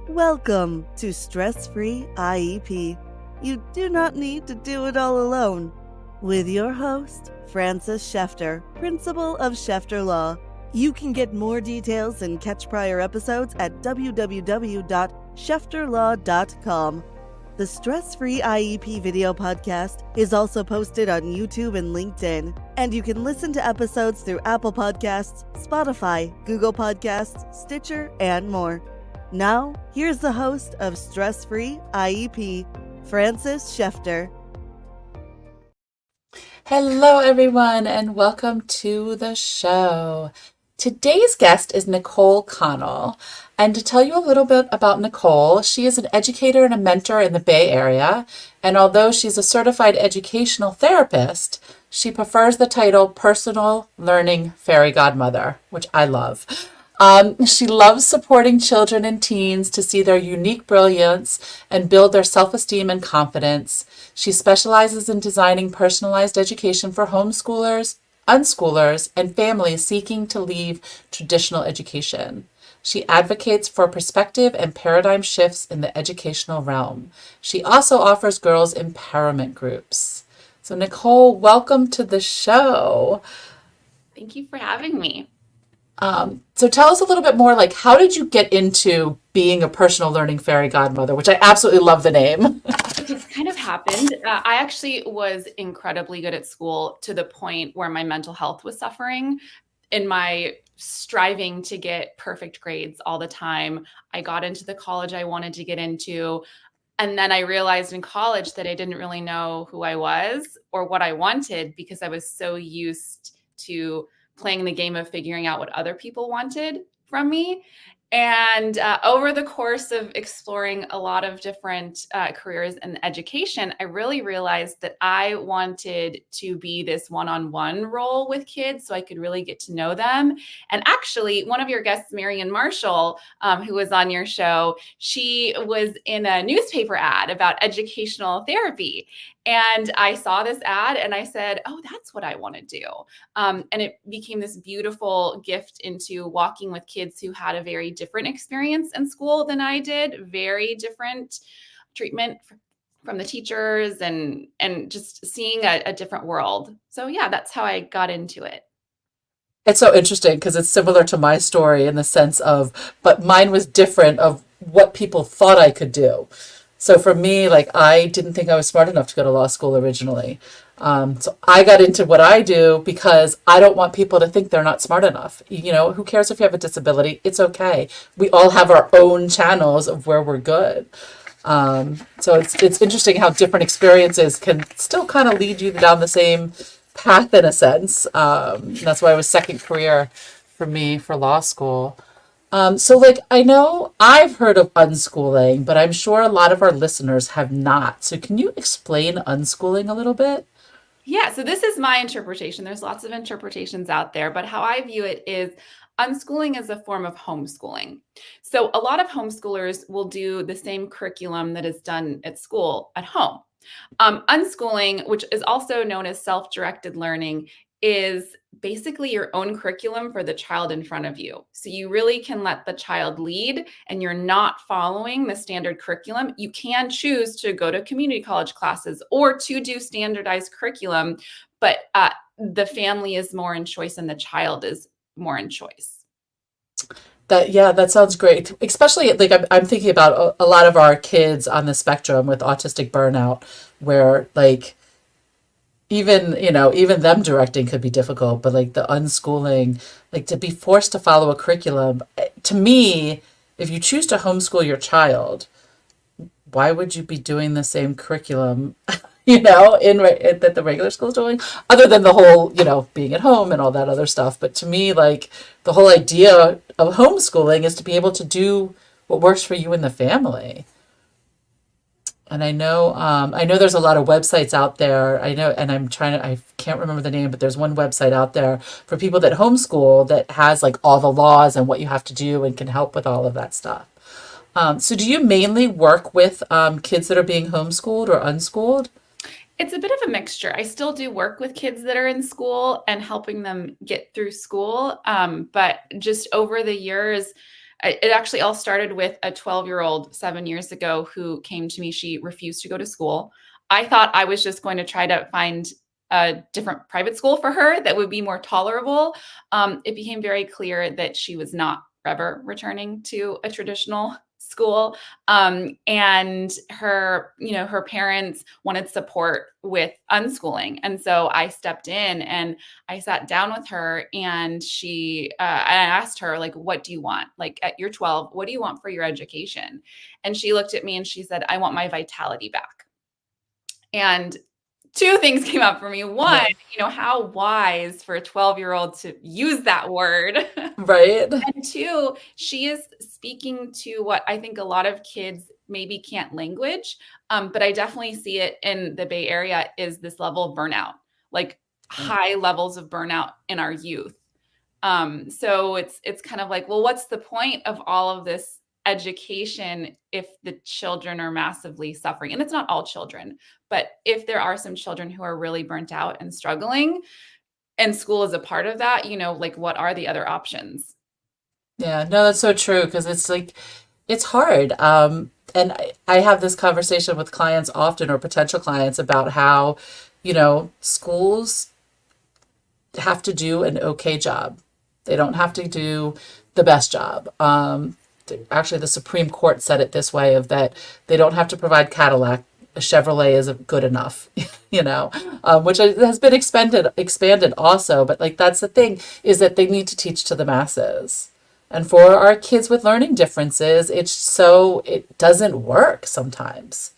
Welcome to Stress-Free IEP. You do not need to do it all alone. With your host, Frances Schefter, Principal of Schefter Law. You can get more details and catch prior episodes at www.schefterlaw.com. The Stress-Free IEP video podcast is also posted on YouTube and LinkedIn, and you can listen to episodes through Apple Podcasts, Spotify, Google Podcasts, Stitcher, and more. Now, here's the host of Stress-Free IEP, Frances Schefter. Hello, everyone, and welcome to the show. Today's guest is Nicole Connell. And to tell you a little bit about Nicole, she is an educator and a mentor in the Bay Area. And although she's a certified educational therapist, she prefers the title Personal Learning Fairy Godmother, which I love. She loves supporting children and teens to see their unique brilliance and build their self-esteem and confidence. She specializes in designing personalized education for homeschoolers, unschoolers, and families seeking to leave traditional education. She advocates for perspective and paradigm shifts in the educational realm. She also offers girls empowerment groups. So Nicole, welcome to the show. Thank you for having me. So tell us a little bit more, like, how did you get into being a personal learning fairy godmother, which I absolutely love the name. It just kind of happened. I actually was incredibly good at school to the point where my mental health was suffering. In my striving to get perfect grades all the time, I got into the college I wanted to get into. And then I realized in college that I didn't really know who I was or what I wanted because I was so used to playing the game of figuring out what other people wanted from me. And over the course of exploring a lot of different careers in education, I really realized that I wanted to be this one-on-one role with kids so I could really get to know them. And actually, one of your guests, Marian Marshall, who was on your show, she was in a newspaper ad about educational therapy. And I saw this ad and I said, oh, that's what I want to do. And it became this beautiful gift into walking with kids who had a very different experience in school than I did, very different treatment from the teachers and just seeing a different world. So yeah, that's how I got into it. It's so interesting because it's similar to my story in the sense of, but mine was different of what people thought I could do. So for me, like, I didn't think I was smart enough to go to law school originally. So I got into what I do because I don't want people to think they're not smart enough. You know, who cares if you have a disability? It's okay. We all have our own channels of where we're good. So it's interesting how different experiences can still kind of lead you down the same path in a sense. That's why it was second career for me for law school. So like, I know I've heard of unschooling, but I'm sure a lot of our listeners have not. So can you explain unschooling a little bit? Yeah, so this is my interpretation. There's lots of interpretations out there, but how I view it is unschooling is a form of homeschooling. So a lot of homeschoolers will do the same curriculum that is done at school at home. Unschooling, which is also known as self-directed learning, is basically your own curriculum for the child in front of you. So you really can let the child lead and you're not following the standard curriculum. You can choose to go to community college classes or to do standardized curriculum, but the family is more in choice and the child is more in choice. That sounds great. Especially like I'm thinking about a lot of our kids on the spectrum with autistic burnout, where like even them directing could be difficult, but like the unschooling, like to be forced to follow a curriculum, to me, if you choose to homeschool your child, why would you be doing the same curriculum, that the regular school's doing, other than the whole, being at home and all that other stuff. But to me, like the whole idea of homeschooling is to be able to do what works for you and the family. And I know there's a lot of websites out there. I know, and I can't remember the name, but there's one website out there for people that homeschool that has like all the laws and what you have to do and can help with all of that stuff. So do you mainly work with kids that are being homeschooled or unschooled? It's a bit of a mixture. I still do work with kids that are in school and helping them get through school. But just over the years, It actually all started with a 12-year-old 7 years ago who came to me. She refused to go to school. I thought I was just going to try to find a different private school for her that would be more tolerable. It became very clear that she was not ever returning to a traditional school. And her parents wanted support with unschooling. And so I stepped in and I sat down with her, and I asked her, like, what do you want? Like, you're 12, what do you want for your education? And she looked at me and she said, I want my vitality back. And two things came up for me. One, Yeah. how wise for a 12-year-old to use that word. Right. And two, she is speaking to what I think a lot of kids maybe can't language, but I definitely see it in the Bay Area, is this level of burnout, like high levels of burnout in our youth. So it's kind of like, well, what's the point of all of this education if the children are massively suffering? And it's not all children, but if there are some children who are really burnt out and struggling, and school is a part of that, like, what are the other options? Yeah, no, that's so true because it's like it's hard. And I have this conversation with clients often or potential clients about how, schools have to do an okay job. They don't have to do the best job. Actually, the Supreme Court said it this way of that they don't have to provide Cadillac. A Chevrolet is good enough, which has been expanded also. But like that's the thing is that they need to teach to the masses. And for our kids with learning differences, it doesn't work sometimes.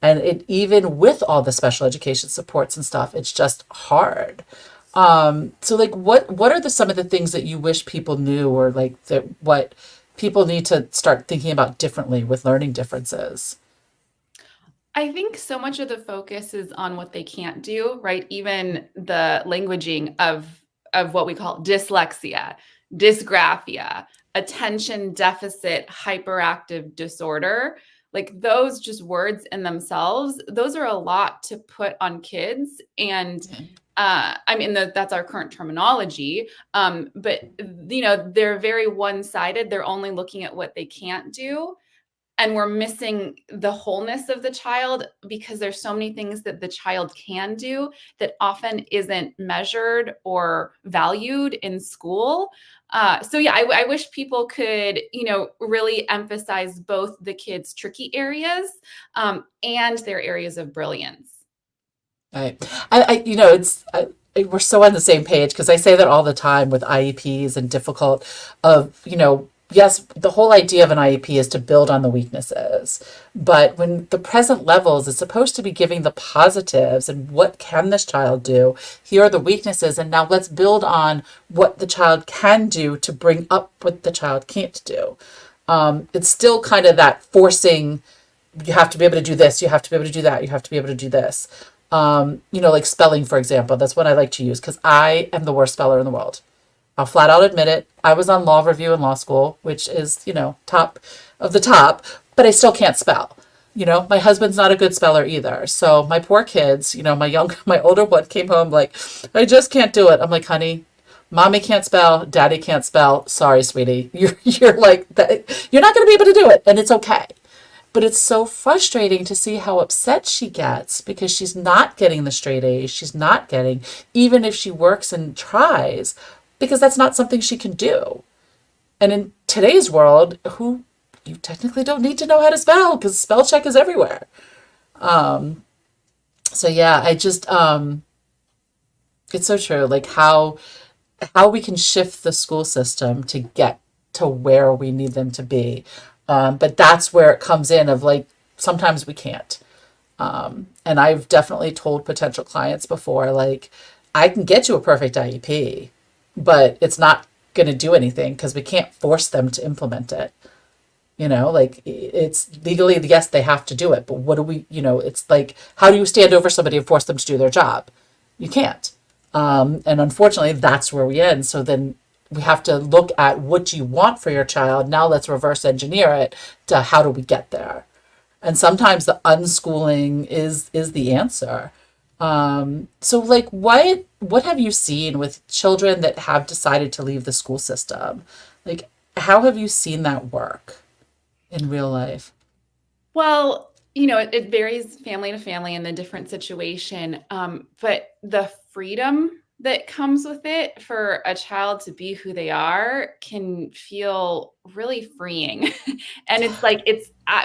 And it even with all the special education supports and stuff, it's just hard. So like what are some of the things that you wish people knew or like that what people need to start thinking about differently with learning differences? I think so much of the focus is on what they can't do, right? Even the languaging of what we call dyslexia, dysgraphia, attention deficit hyperactive disorder. Like those just words in themselves, those are a lot to put on kids. And I mean, that's our current terminology. But they're very one-sided. They're only looking at what they can't do. And we're missing the wholeness of the child because there's so many things that the child can do that often isn't measured or valued in school. So yeah, I wish people could, really emphasize both the kids' tricky areas and their areas of brilliance. Right. We're so on the same page because I say that all the time with IEPs and difficult yes, the whole idea of an IEP is to build on the weaknesses. But when the present levels is supposed to be giving the positives and what can this child do? Here are the weaknesses. And now let's build on what the child can do to bring up what the child can't do. It's still kind of that forcing, you have to be able to do this, you have to be able to do that, you have to be able to do this. Like spelling, for example, that's what I like to use because I am the worst speller in the world. I'll flat out admit it. I was on law review in law school, which is, top of the top, but I still can't spell. My husband's not a good speller either. So my poor kids, my older one came home like, I just can't do it. I'm like, honey, mommy can't spell, daddy can't spell. Sorry, sweetie. You're like that. You're not going to be able to do it. And it's okay. But it's so frustrating to see how upset she gets because she's not getting the straight A's. She's not getting, even if she works and tries, because that's not something she can do. And in today's world, you technically don't need to know how to spell because spell check is everywhere. So yeah, it's so true. Like how we can shift the school system to get to where we need them to be. But that's where it comes in of like, sometimes we can't. And I've definitely told potential clients before, like, I can get you a perfect IEP, but it's not going to do anything because we can't force them to implement it. Like it's legally, yes, they have to do it, but what do we, it's like, how do you stand over somebody and force them to do their job? You can't. And unfortunately, that's where we end. So then we have to look at what do you want for your child. Now let's reverse engineer it to how do we get there? And sometimes the unschooling is the answer. So like what have you seen with children that have decided to leave the school system? Like how have you seen that work in real life? Well, it varies family to family in the different situation. But the freedom that comes with it for a child to be who they are can feel really freeing. And it's like,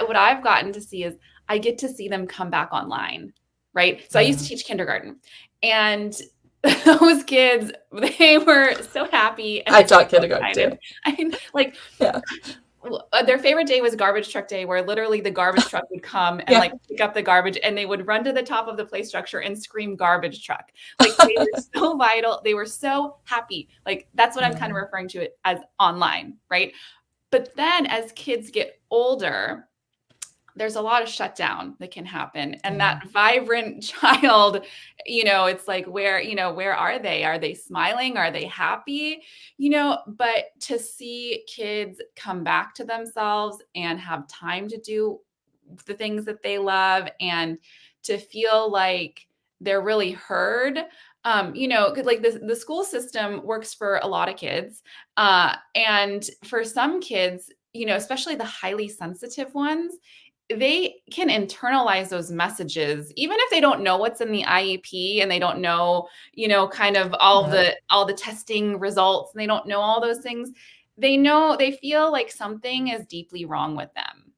what I've gotten to see is I get to see them come back online, right? So I used to Yeah. teach kindergarten, and those kids, they were so happy and I taught so kindergarten excited. too. I mean, like, Yeah. their favorite day was garbage truck day, where literally the garbage truck would come and Yeah. like pick up the garbage, and they would run to the top of the play structure and scream garbage truck. Like, they were so vital. They were so happy. Like, that's what I'm kind of Yeah. referring to it as online, right? But then as kids get older, there's a lot of shutdown that can happen. And Yeah. that vibrant child, it's like, where are they? Are they smiling? Are they happy? But to see kids come back to themselves and have time to do the things that they love, and to feel like they're really heard. 'Cause, like, the school system works for a lot of kids. And for some kids, especially the highly sensitive ones, they can internalize those messages, even if they don't know what's in the IEP, and they don't know, kind of Yeah. all the testing results, and they don't know all those things. They feel like something is deeply wrong with them.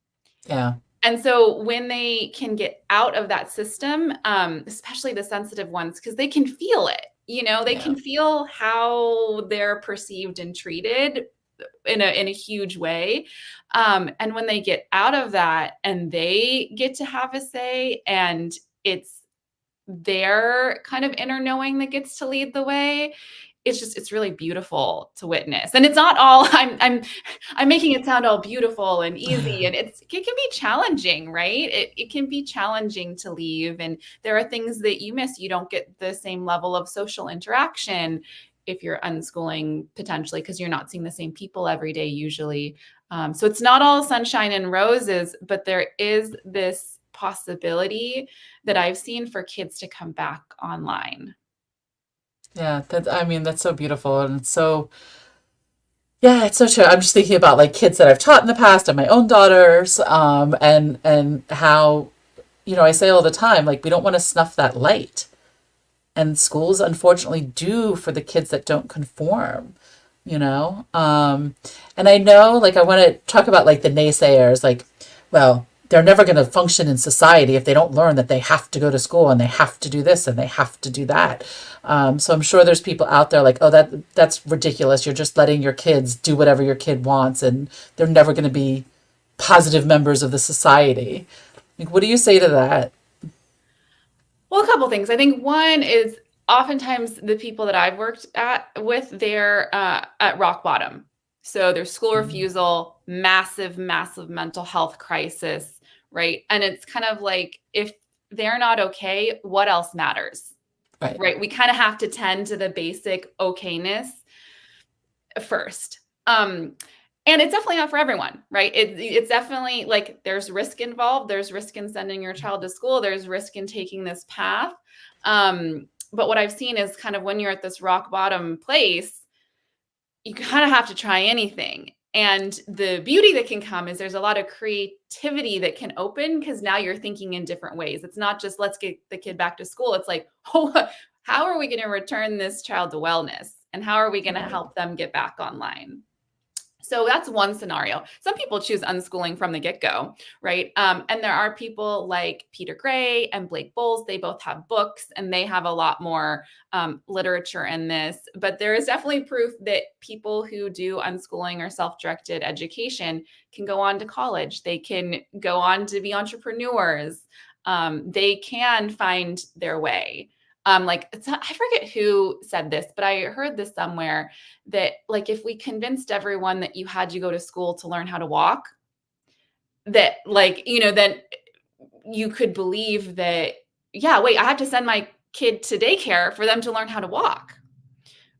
Yeah. And so when they can get out of that system, especially the sensitive ones, because they can feel it, they Yeah. can feel how they're perceived and treated in a huge way. And when they get out of that and they get to have a say, and it's their kind of inner knowing that gets to lead the way, it's really beautiful to witness. And it's not all I'm making it sound all beautiful and easy, and it can be challenging, right? It can be challenging to leave, and there are things that you miss. You don't get the same level of social interaction if you're unschooling, potentially, because you're not seeing the same people every day usually. So it's not all sunshine and roses, but there is this possibility that I've seen for kids to come back online. Yeah. That's so beautiful. And it's so, yeah, it's so true. I'm just thinking about like kids that I've taught in the past and my own daughters, and how, I say all the time, like, we don't want to snuff that light. And schools unfortunately do for the kids that don't conform, you know? And I know, like, I want to talk about like the naysayers, like, well, they're never going to function in society if they don't learn that they have to go to school and they have to do this and they have to do that. So I'm sure there's people out there like, oh, that's ridiculous. You're just letting your kids do whatever your kid wants, and they're never going to be positive members of the society. Like, what do you say to that? Well, a couple things. I think one is, oftentimes the people that I've worked with, they're at rock bottom. So there's school Mm. refusal, massive, massive mental health crisis, right? And it's kind of like, if they're not okay, what else matters, Right. right? We kind of have to tend to the basic okayness first. And it's definitely not for everyone, right? It's definitely like, there's risk involved. There's risk in sending your child to school. There's risk in taking this path. But what I've seen is, kind of, when you're at this rock bottom place, you kind of have to try anything. And the beauty that can come is there's a lot of creativity that can open, because now you're thinking in different ways. It's not just, let's get the kid back to school. It's like, oh, how are we going to return this child to wellness? And how are we going to Right. help them get back online? So that's one scenario. Some people choose unschooling from the get-go, right? And there are people like Peter Gray and Blake Bowles. They both have books, and they have a lot more literature in this. But there is definitely proof that people who do unschooling or self-directed education can go on to college. They can go on to be entrepreneurs. They can find their way. I forget who said this, but I heard this somewhere, that, like, if we convinced everyone that you had to go to school to learn how to walk, that, like, then you could believe that, yeah, wait, I have to send my kid to daycare for them to learn how to walk.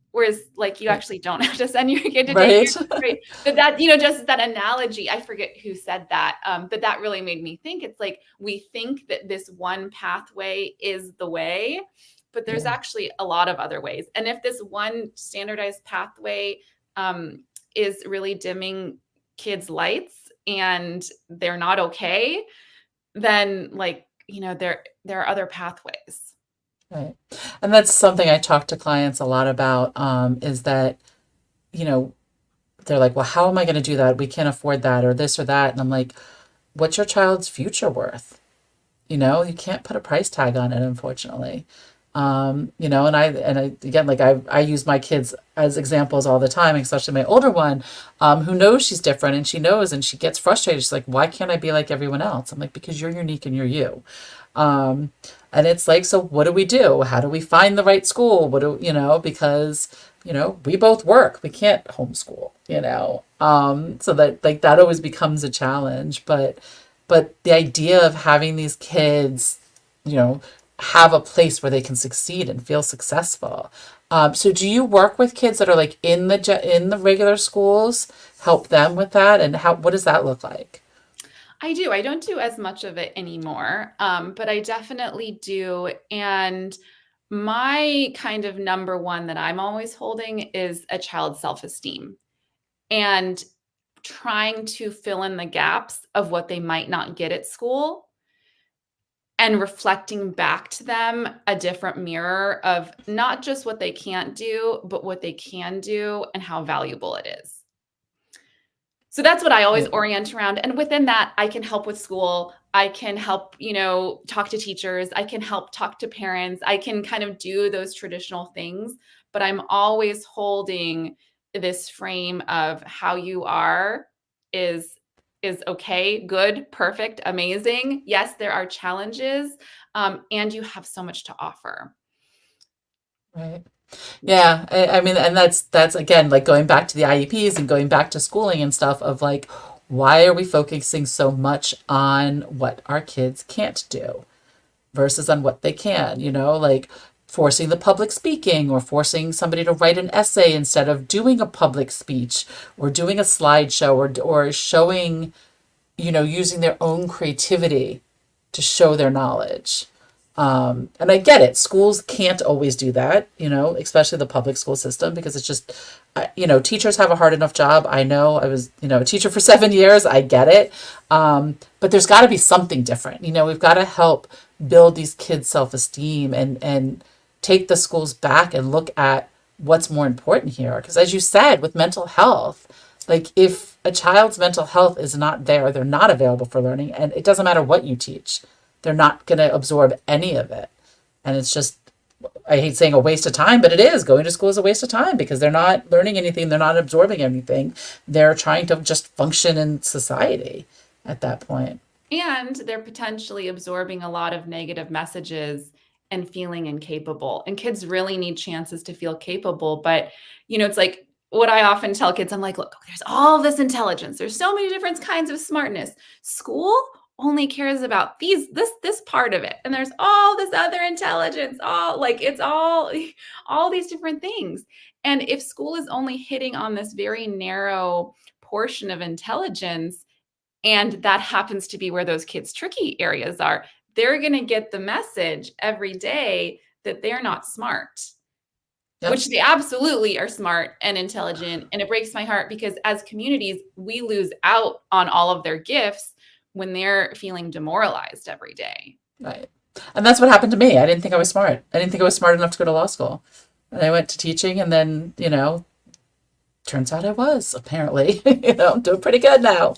Whereas, like, you actually don't have to send your kid to daycare, Right. right? But that, just that analogy, I forget who said that, but that really made me think. It's like, we think that this one pathway is the way, but there's Yeah. actually a lot of other ways. And if this one standardized pathway is really dimming kids' lights and they're not okay, then like, there are other pathways. Right. And that's something I talk to clients a lot about, is that, you know, they're like, well, how am I going to do that? We can't afford that or this or that. And I'm like, what's your child's future worth? You can't put a price tag on it, unfortunately. And I again, like I use my kids as examples all the time, especially my older one, who knows she's different and she knows and she gets frustrated. She's like, why can't I be like everyone else? I'm like, because you're unique and you're you. Um, and it's like, so what do we do? How do we find the right school? Because, we both work. We can't homeschool, so that like that always becomes a challenge. But the idea of having these kids, you know, have a place where they can succeed and feel successful. So do you work with kids that are like in the regular schools, help them with that? And what does that look like? I do. I don't do as much of it anymore, but I definitely do. And my kind of number one that I'm always holding is a child's self-esteem and trying to fill in the gaps of what they might not get at school and reflecting back to them a different mirror of not just what they can't do, but what they can do and how valuable it is. So that's what I always Right. orient around. And within that, I can help with school. I can help, talk to teachers. I can help talk to parents. I can kind of do those traditional things, but I'm always holding this frame of how you are is is okay, good, perfect, amazing. Yes, there are challenges, and you have so much to offer. Right. Yeah, I mean, and that's again like going back to the IEPs and going back to schooling and stuff of like, why are we focusing so much on what our kids can't do versus on what they can? Like forcing the public speaking or forcing somebody to write an essay instead of doing a public speech or doing a slideshow or showing, using their own creativity to show their knowledge. And I get it. Schools can't always do that, especially the public school system, because it's just, teachers have a hard enough job. I know I was, a teacher for 7 years. I get it. But there's got to be something different. We've got to help build these kids' self-esteem and take the schools back and look at what's more important here. Because as you said, with mental health, like if a child's mental health is not there, they're not available for learning, and it doesn't matter what you teach. They're not going to absorb any of it. And it's just, I hate saying a waste of time, but it is. Going to school is a waste of time because they're not learning anything. They're not absorbing anything. They're trying to just function in society at that point. And they're potentially absorbing a lot of negative messages and feeling incapable. And kids really need chances to feel capable. But, it's like what I often tell kids, I'm like, look, there's all this intelligence. There's so many different kinds of smartness. School only cares about this part of it. And there's all this other intelligence, it's all these different things. And if school is only hitting on this very narrow portion of intelligence, and that happens to be where those kids' tricky areas are, they're going to get the message every day that they're not smart, Yep. which they absolutely are smart and intelligent. And it breaks my heart because as communities, we lose out on all of their gifts when they're feeling demoralized every day. Right. And that's what happened to me. I didn't think I was smart. I didn't think I was smart enough to go to law school. And I went to teaching and then, turns out I was apparently, doing pretty good now.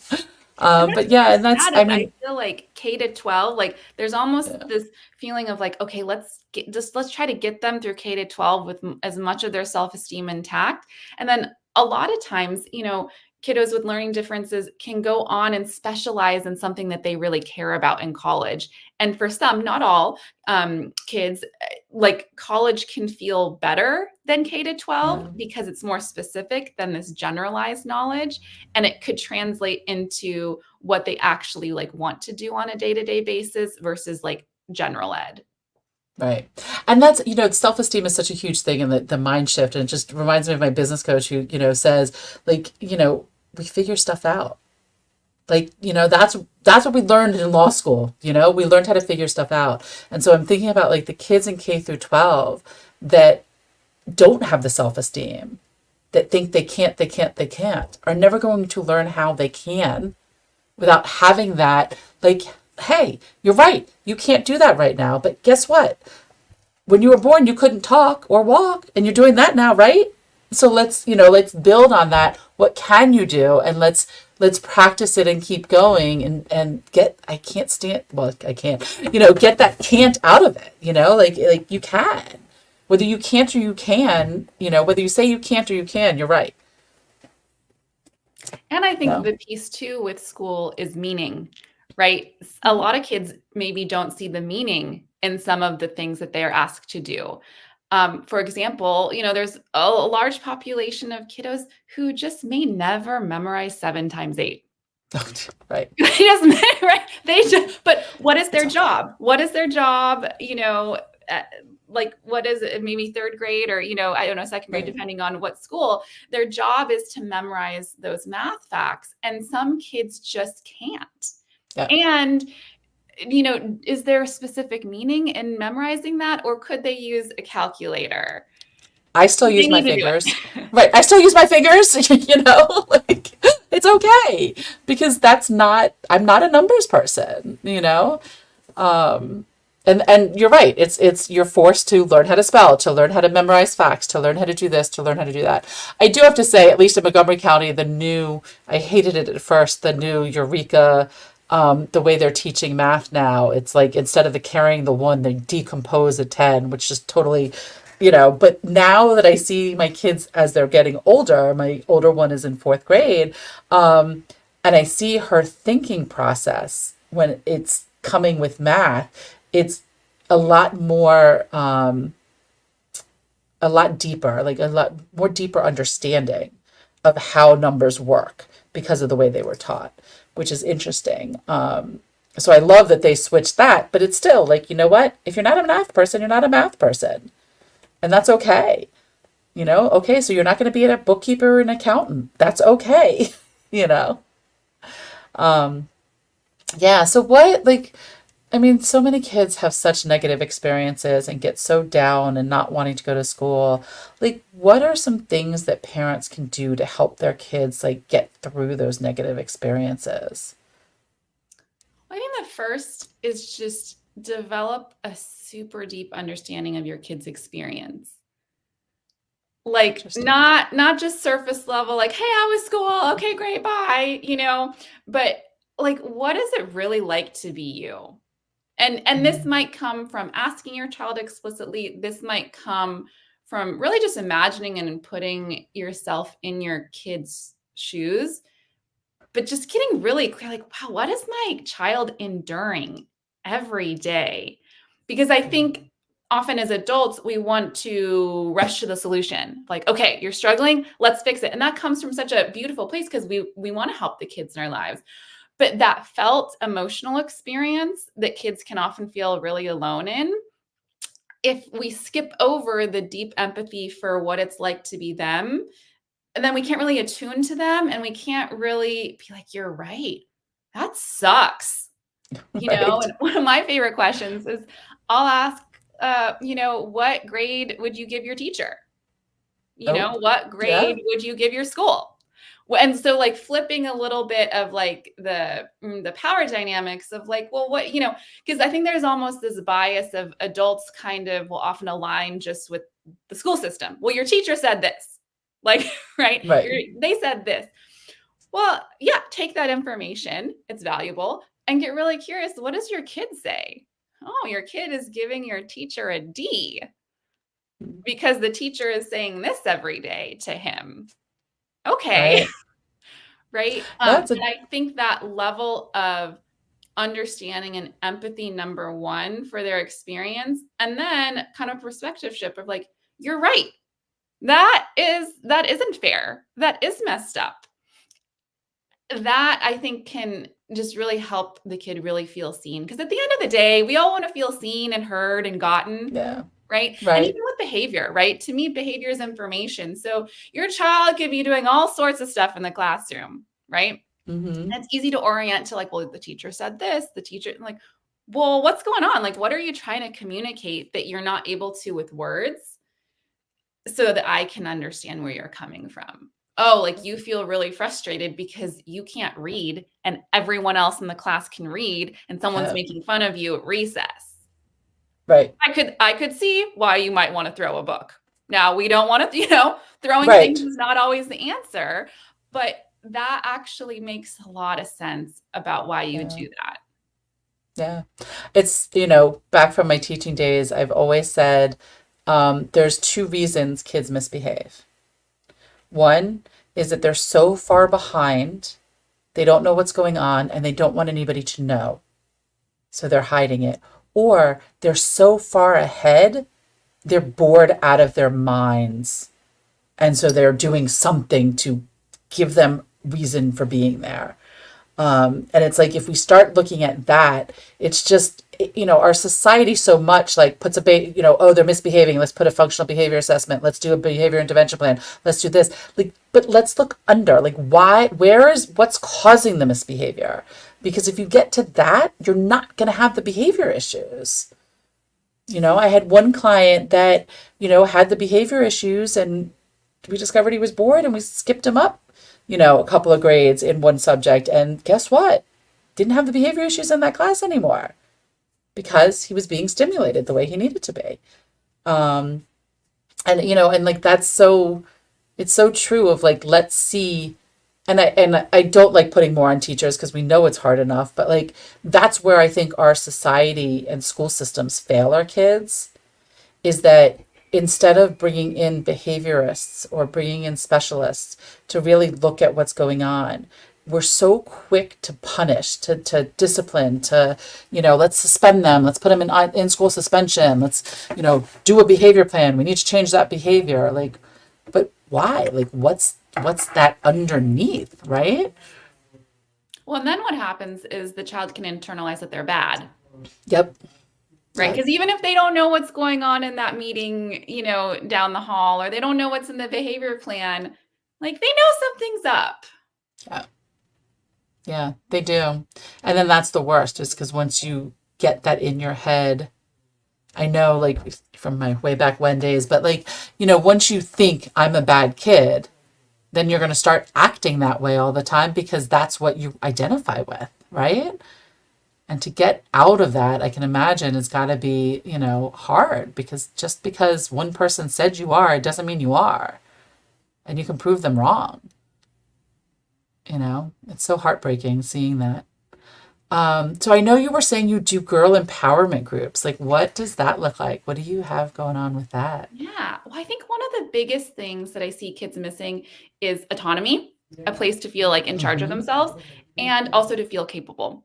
But yeah, and that's, I mean, I feel like K to 12, like there's almost yeah, this feeling of like, okay, let's try to get them through K to 12 with as much of their self-esteem intact. And then a lot of times, kiddos with learning differences can go on and specialize in something that they really care about in college. And for some, not all kids, like college can feel better than K to 12 yeah, because it's more specific than this generalized knowledge. And it could translate into what they actually like want to do on a day-to-day basis versus like general ed. right. And that's, self-esteem is such a huge thing in the mind shift. And it just reminds me of my business coach who, says like, we figure stuff out. Like, that's what we learned in law school. We learned how to figure stuff out. And so I'm thinking about like the kids in K through 12 that don't have the self-esteem. that think they can't, are never going to learn how they can without having that, like, hey, you're right. You can't do that right now. But guess what? When you were born, you couldn't talk or walk, and you're doing that now, right? So let's build on that. What can you do? And let's practice it and keep going and get, I can't stand, well, I can't, get that can't out of it, like you can. Whether you can't or you can, whether you say you can't or you can, you're right. And I think No. the piece too with school is meaning, right? A lot of kids maybe don't see the meaning in some of the things that they are asked to do. For example, there's a large population of kiddos who just may never memorize 7 times 8. Right. He doesn't, right? But what is their job? What is their job? Like what is it? Maybe 3rd grade or, I don't know, 2nd grade, Right. depending on what school. Their job is to memorize those math facts. And some kids just can't. Yeah. And, is there a specific meaning in memorizing that? Or could they use a calculator? I still use my need to do it. fingers. Right. I still use my fingers, like it's okay because I'm not a numbers person, and you're right. It's you're forced to learn how to spell, to learn how to memorize facts, to learn how to do this, to learn how to do that. I do have to say, at least in Montgomery County, I hated it at first, the new Eureka, the way they're teaching math now, it's like instead of the carrying the 1, they decompose a 10, which is totally, but now that I see my kids as they're getting older, my older one is in 4th grade, and I see her thinking process when it's coming with math, it's a lot more, a lot deeper, like a lot more deeper understanding of how numbers work because of the way they were taught, which is interesting. So I love that they switched that, but it's still like, you know what? If you're not a math person, you're not a math person. And that's okay. Okay, so you're not going to be a bookkeeper or an accountant. That's okay. Yeah. So so many kids have such negative experiences and get so down and not wanting to go to school. Like, what are some things that parents can do to help their kids, like, get through those negative experiences? I think the first is just develop a super deep understanding of your kid's experience. Like not just surface level, like, hey, how was school? Okay, great, bye, but like, what is it really like to be you? And this might come from asking your child explicitly. This might come from really just imagining and putting yourself in your kid's shoes, but just getting really clear, like, wow, what is my child enduring every day? Because I think often as adults, we want to rush to the solution. Like, okay, you're struggling, let's fix it. And that comes from such a beautiful place because we want to help the kids in our lives. But that felt emotional experience that kids can often feel really alone in, if we skip over the deep empathy for what it's like to be them, and then we can't really attune to them and we can't really be like, you're right. That sucks. Right. And one of my favorite questions is I'll ask, what grade would you give your teacher? What grade would you give your school? And so like flipping a little bit of like the power dynamics of like, well, what, because I think there's almost this bias of adults kind of will often align just with the school system. Well, your teacher said this, like, right? They said this. Well, yeah, take that information. It's valuable and get really curious. What does your kid say? Oh, your kid is giving your teacher a D because the teacher is saying this every day to him. Okay. Right. And I think that level of understanding and empathy, number one, for their experience, and then kind of perspective shift of like, you're right. That isn't fair. That is messed up. That I think can just really help the kid really feel seen. Because at the end of the day, we all want to feel seen and heard and gotten. Yeah. Right. And even with behavior, right? To me, behavior is information. So your child could be doing all sorts of stuff in the classroom, right? Mm-hmm. It's easy to orient to like, well, the teacher said this, the teacher, like, well, what's going on? Like, what are you trying to communicate that you're not able to with words? so that I can understand where you're coming from. Oh, like you feel really frustrated because you can't read and everyone else in the class can read and someone's Yeah. making fun of you at recess. Right. I could see why you might want to throw a book. Now, we don't want to, throwing things Right. is not always the answer, but that actually makes a lot of sense about why you would Yeah. do that. Yeah. It's, back from my teaching days, I've always said there's two reasons kids misbehave. One is that they're so far behind, they don't know what's going on, and they don't want anybody to know. So they're hiding it. Or they're so far ahead, they're bored out of their minds. And so they're doing something to give them reason for being there. And it's like if we start looking at that, it's just our society so much like puts oh, they're misbehaving. Let's put a functional behavior assessment. Let's do a behavior intervention plan. Let's do this. Like, but let's look under like what's causing the misbehavior? Because if you get to that, you're not going to have the behavior issues. I had one client that had the behavior issues, and we discovered he was bored, and we skipped him up a couple of grades in one subject. And guess what? Didn't have the behavior issues in that class anymore because he was being stimulated the way he needed to be. And like it's so true of like, let's see. And I don't like putting more on teachers because we know it's hard enough, but like that's where I think our society and school systems fail our kids, is that instead of bringing in behaviorists or bringing in specialists to really look at what's going on, we're so quick to punish, to discipline, to, let's suspend them. Let's put them in school suspension. Let's, do a behavior plan. We need to change that behavior. Like, but why? Like, what's that underneath, right? Well, and then what happens is the child can internalize that they're bad. Yep. Right. Because even if they don't know what's going on in that meeting, down the hall, or they don't know what's in the behavior plan, like they know something's up. Yeah. Yeah, they do. And then that's the worst, is because once you get that in your head, I know like from my way back when days, but like, once you think I'm a bad kid, then you're going to start acting that way all the time because that's what you identify with, right? And to get out of that, I can imagine it's got to be, hard, because just because one person said you are, it doesn't mean you are. And you can prove them wrong. It's so heartbreaking seeing that. So I know you were saying you do girl empowerment groups. Like, what does that look like? What do you have going on with that? Yeah. Well, I think one of the biggest things that I see kids missing is autonomy, a place to feel like in charge of themselves, and also to feel capable.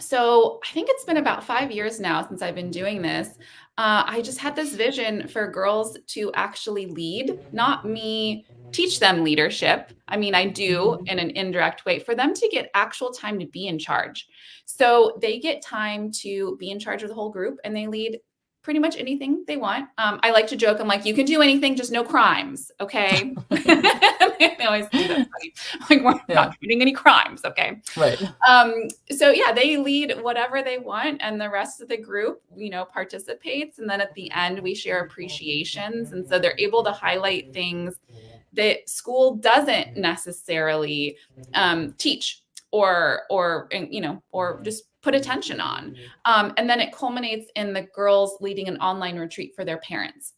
So I think it's been about 5 years now since I've been doing this. I just had this vision for girls to actually lead, not me teach them leadership. I mean, I do in an indirect way, for them to get actual time to be in charge. So they get time to be in charge of the whole group, and they lead pretty much anything they want. I like to joke, I'm like, you can do anything, just no crimes. Okay. They always do that. Like, we're not committing any crimes. Okay. Right. So yeah, they lead whatever they want, and the rest of the group, participates. And then at the end, we share appreciations. And so they're able to highlight things that school doesn't necessarily teach or just put attention on. And then it culminates in the girls leading an online retreat for their parents.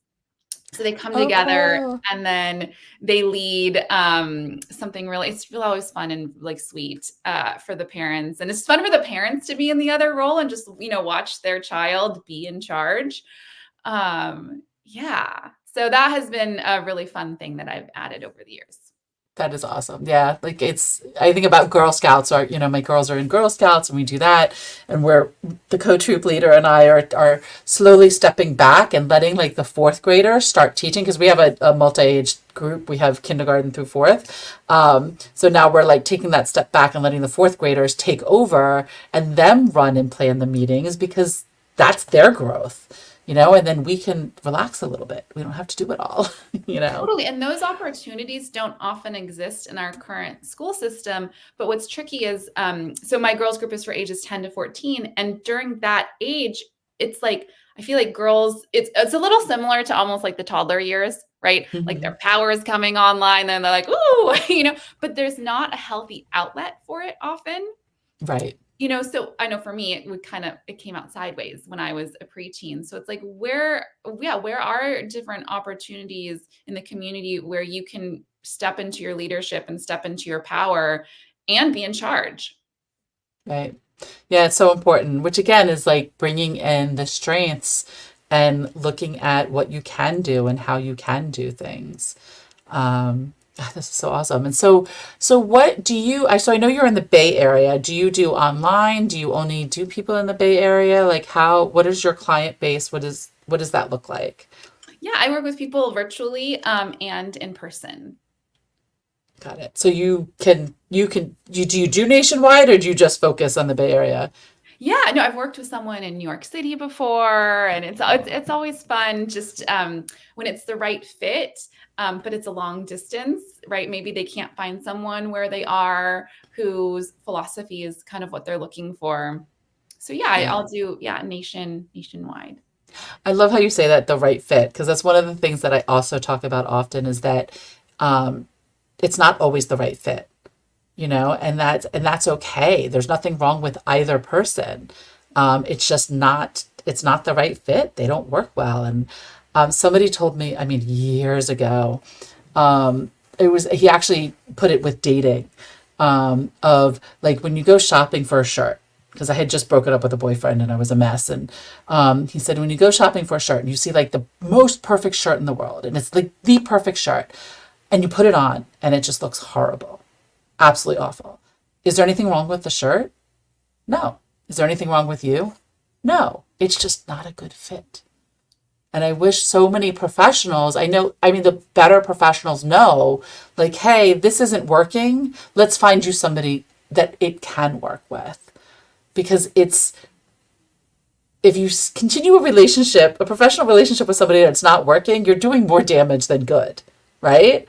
So they come together, cool. and then they lead something it's really always fun and like sweet for the parents. And it's fun for the parents to be in the other role and just, watch their child be in charge. Yeah. So that has been a really fun thing that I've added over the years. That is awesome. Yeah. Like I think about Girl Scouts, or, my girls are in Girl Scouts, and we do that. And the co-troop leader and I are slowly stepping back and letting like the fourth graders start teaching, because we have a multi-age group. We have kindergarten through fourth. So now we're like taking that step back and letting the fourth graders take over and them run and plan the meetings, because that's their growth. And then we can relax a little bit. We don't have to do it all, Totally. And those opportunities don't often exist in our current school system. But what's tricky is, so my girls group is for ages 10 to 14. And during that age, it's like, I feel like girls, it's a little similar to almost like the toddler years, right? Like Mhm. their power is coming online and they're like, ooh, but there's not a healthy outlet for it often. Right. So I know for me, it came out sideways when I was a preteen. So it's like, where are different opportunities in the community where you can step into your leadership and step into your power and be in charge? Right. Yeah, it's so important, which again is like bringing in the strengths and looking at what you can do and how you can do things. This is so awesome. And so what do you, so I know you're in the Bay Area. Do you do online? Do you only do people in the Bay Area? Like what is your client base? What does that look like? Yeah, I work with people virtually and in person. Got it. So do you do nationwide or do you just focus on the Bay Area? Yeah, no, I've worked with someone in New York City before, and it's always fun just when it's the right fit, but it's a long distance, right? Maybe they can't find someone where they are whose philosophy is kind of what they're looking for. So yeah, Yeah. I'll do nationwide. I love how you say that, the right fit, because that's one of the things that I also talk about often is that um, it's not always the right fit, and that's okay. There's nothing wrong with either person. It's just it's not the right fit. They don't work well. And somebody told me, I mean, years ago, he actually put it with dating, of like when you go shopping for a shirt, because I had just broken up with a boyfriend and I was a mess. And he said, when you go shopping for a shirt and you see like the most perfect shirt in the world, and it's like the perfect shirt, and you put it on and it just looks horrible, absolutely awful. Is there anything wrong with the shirt? No. Is there anything wrong with you? No. It's just not a good fit. And I wish so many professionals, I mean, the better professionals know, like, hey, this isn't working. Let's find you somebody that it can work with. Because if you continue a professional relationship with somebody that's not working, you're doing more damage than good, right?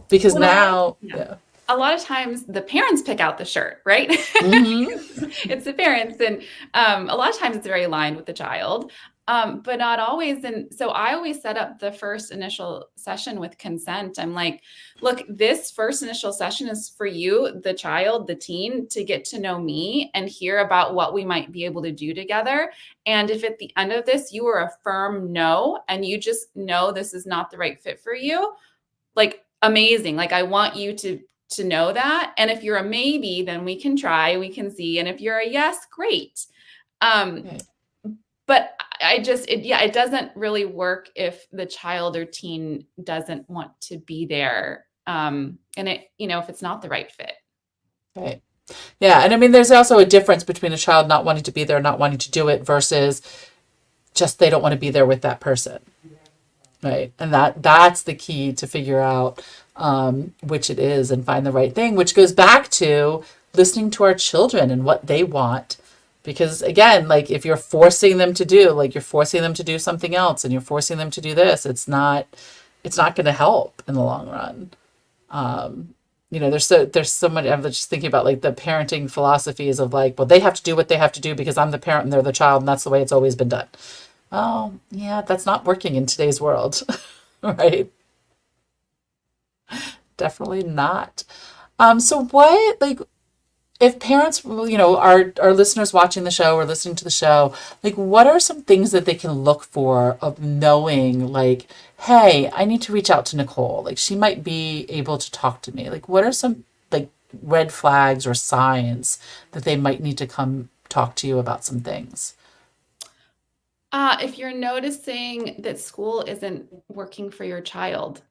Because Well, now, yeah. yeah. A lot of times the parents pick out the shirt, right? Mm-hmm. It's the parents. And a lot of times it's very aligned with the child, but not always. And so I always set up the first initial session with consent. I'm like, look, this first initial session is for you, the child, the teen, to get to know me and hear about what we might be able to do together. And if at the end of this, you are a firm no, and you just know this is not the right fit for you, like amazing. Like I want you to know that. And if you're a maybe, then we can try, we can see. And if you're a yes, great. Um, Right. but it doesn't really work if the child or teen doesn't want to be there. And if it's not the right fit. Right. Yeah. And I mean, there's also a difference between a child not wanting to be there, not wanting to do it versus just they don't want to be there with that person. Right. And that's the key to figure out which it is and find the right thing, which goes back to listening to our children and what they want. Because again, like if you're forcing them to do, like you're forcing them to do something else and you're forcing them to do this, it's not going to help in the long run. There's so many. I'm just thinking about like the parenting philosophies of like, well, they have to do what they have to do because I'm the parent and they're the child, and that's the way it's always been done. Oh, yeah, that's not working in today's world, right? Definitely not. So what, like, if parents, our listeners watching the show or listening to the show, like, what are some things that they can look for of knowing, like, hey, I need to reach out to Nicole. Like, she might be able to talk to me. Like, what are some, like, red flags or signs that they might need to come talk to you about some things? If you're noticing that school isn't working for your child,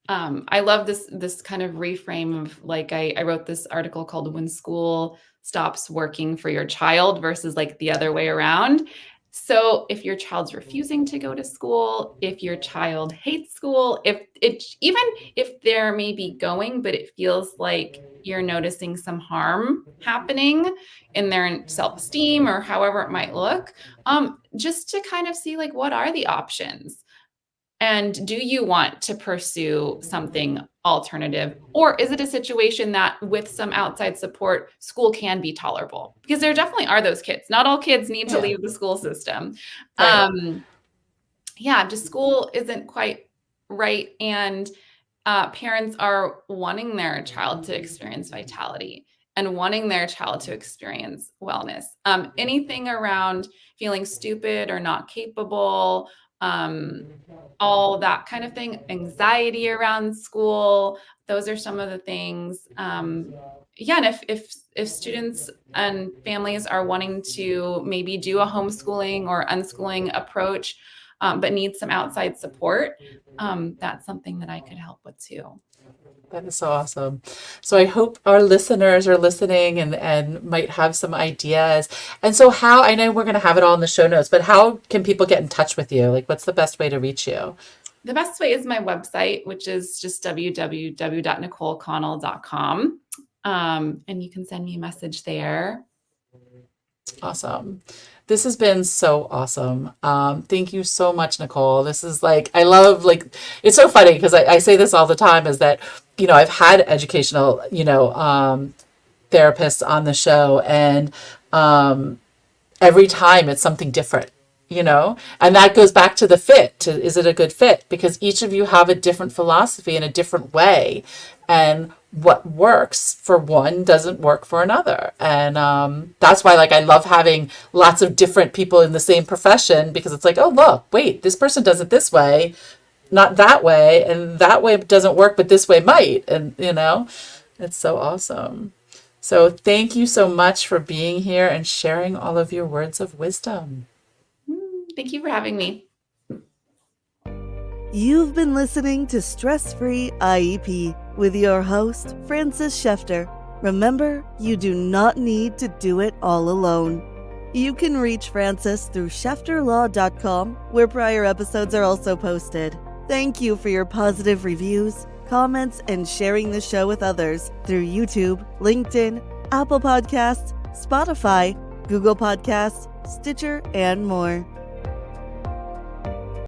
I love this kind of reframe of like I wrote this article called "When School Stops Working for Your Child" versus like the other way around. So if your child's refusing to go to school, if your child hates school, even if they're maybe going, but it feels like you're noticing some harm happening in their self-esteem or however it might look, just to kind of see like what are the options, and do you want to pursue something alternative, or is it a situation that with some outside support school can be tolerable? Because there definitely are those kids. Not all kids need to Yeah. leave the school system. Right. um, just school isn't quite right. And parents are wanting their child to experience vitality and wanting their child to experience wellness. Anything around feeling stupid or not capable, all that kind of thing, anxiety around school, those are some of the things. And if students and families are wanting to maybe do a homeschooling or unschooling approach, but need some outside support, that's something that I could help with too. That is so awesome. So I hope our listeners are listening and might have some ideas. And so how, I know we're going to have it all in the show notes, but how can people get in touch with you? Like, what's the best way to reach you? The best way is my website, which is just www.nicoleconnell.com. And you can send me a message there. Awesome. This has been so awesome. Thank you so much, Nicole. This is like, I love, like, it's so funny because I say this all the time is that, I've had educational, therapists on the show, and every time it's something different, and that goes back to the fit. Is it a good fit? Because each of you have a different philosophy and a different way, and what works for one doesn't work for another. And that's why, like, I love having lots of different people in the same profession, because it's like, oh, look, wait, this person does it this way, not that way, and that way doesn't work, but this way might. And, it's so awesome. So thank you so much for being here and sharing all of your words of wisdom. Thank you for having me. You've been listening to Stress Free IEP with your host, Frances Schefter. Remember, you do not need to do it all alone. You can reach Frances through schefterlaw.com, where prior episodes are also posted. Thank you for your positive reviews, comments, and sharing the show with others through YouTube, LinkedIn, Apple Podcasts, Spotify, Google Podcasts, Stitcher, and more.